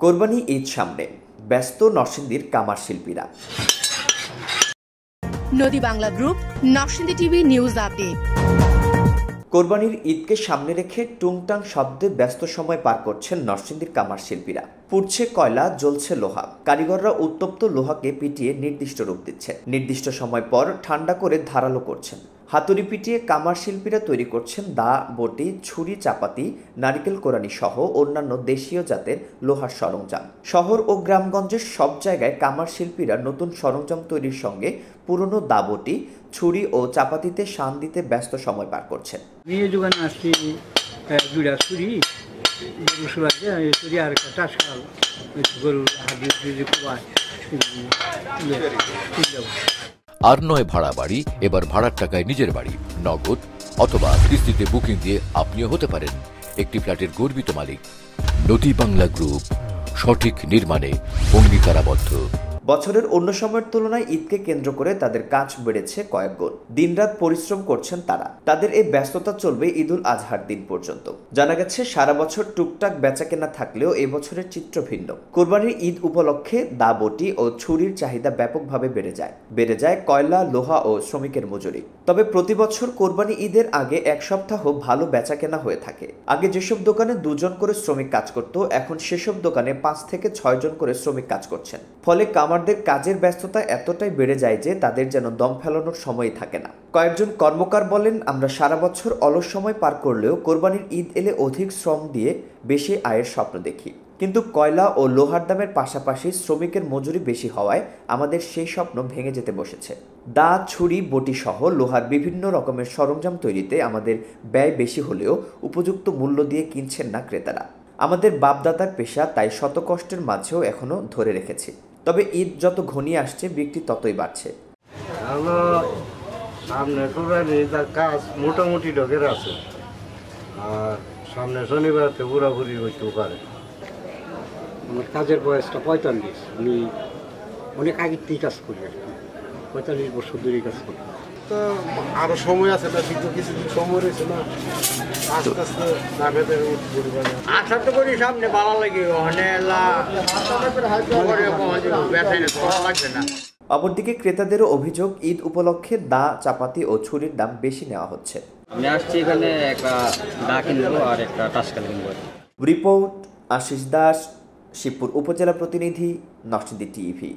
কোরবানি ঈদ সামনে, ব্যস্ত নরসিংদীর কামার শিল্পীরা। নদী Bangla group, Narsingdi TV news update. কোরবানির ঈদকে সামনে রেখে টুংটাং শব্দে ব্যস্ত সময় পার করছেন নরসিংদীর কামার শিল্পীরা। পুড়ছে কয়লা, জ্বলছে লোহা। কারিগররা উত্তপ্ত লোহাকে পিটিয়ে নির্দিষ্ট রূপ দিচ্ছে, নির্দিষ্ট সময় পর ঠান্ডা করে ধারালো করছেন। হাতুড়ি পিটিয়ে কামার শিল্পীরা তৈরি করছেন দা, বটি, ছুরি, চাপাতি, নারিকেল কোরানি সহ অন্যান্য দেশীয় জাতের লোহার সরঞ্জাম। শহর ও গ্রামগঞ্জের সব জায়গায় কামার শিল্পীরা নতুন সরঞ্জাম তৈরির সঙ্গে পুরনো দা, বটি, ছুরি ও চাপাতিতে শান দিতে ব্যস্ত সময় পার করছেন। আর নয় ভাড়া বাড়ি, এবার ভাড়ার টাকায় নিজের বাড়ি, নগদ অথবা কিস্তিতে বুকিং দিয়ে আপনিও হতে পারেন একটি ফ্ল্যাটের গর্বিত মালিক। নদী বাংলা গ্রুপ, সঠিক নির্মাণে অঙ্গীকারাবদ্ধ। বছরের অন্য সময়ের তুলনায় ঈদকে কেন্দ্র করে তাদের কাজ বেড়েছে কয়েক গুণ। দিনরাত পরিশ্রম করছেন তারা। তাদের এই ব্যস্ততা চলবে ঈদুল আজহার দিন পর্যন্ত। জানা গেছে সারা বছর টুকটাক বেচাকেনা থাকলেও এবছরের চিত্র ভিন্ন। কোরবানির ঈদ উপলক্ষে দা, বটি ও ছুরির চাহিদা ব্যাপকভাবে বেড়ে যায় কয়লা, লোহা ও শ্রমিকের মজুরি। তবে প্রতি বছর কোরবানি ঈদের আগে এক সপ্তাহ ভালো বেচাকেনা হয়ে থাকে। আগে যেসব দোকানে 2 জন করে শ্রমিক কাজ করত, এখন সেসব দোকানে 5 থেকে 6 জন করে শ্রমিক কাজ করছেন। ফলে কামারদের কাজের ব্যস্ততা এতটাই বেড়ে যায় যে তাদের যেন দম ফেলানোর সময়ই থাকে না। কয়েকজন কর্মকার বলেন, আমরা সারা বছর অলস সময় পার করলেও কোরবানির ঈদ এলে অধিক শ্রম দিয়ে বেশি আয়ের স্বপ্ন দেখি। কিন্তু কয়লা ও লোহার দামের পাশাপাশি শ্রমিকের মজুরি বেশি হওয়ায় আমাদের সেই স্বপ্ন ভেঙে যেতে বসেছে। দা, ছুরি, বটি সহ লোহার বিভিন্ন রকমের সরঞ্জাম তৈরিতে আমাদের ব্যয় বেশি হলেও উপযুক্ত মূল্য দিয়ে কিনছেন না ক্রেতারা। আমাদের বাপদাদার পেশা, তাই শত কষ্টের মাঝেও এখনো ধরে রেখেছি। তবে ঈদ যত ঘনিয়ে আসছে বিক্রি ততই বাড়ছে। সামনে কাজ মোটামুটি ঢোকের আছে, আর সামনে শনিবারতে পুরাপুরি হইতেও পারে। আমার কাজের বয়সটা 45। আমি অনেক আগের থেকে কাজ করি, 45 বছর ধরে কাজ করি। তো আরো সময় আছে না, কিন্তু কিছুদিন সময় রয়েছে না, আস্তে আস্তে আশা তো করি সামনে ভালো লাগে। অপরদিকে ক্রেতাদেরও অভিযোগ, ঈদ উপলক্ষে দা, চাপাতি ও ছুরির দাম বেশি নেওয়া হচ্ছে। আমি আসছি এখানে একটা দা কিনবো আর একটা টাসকাল কিনবো। রিপোর্ট আশিস দাস, শিবপুর উপজেলা প্রতিনিধি, নরসিংদী টিভি।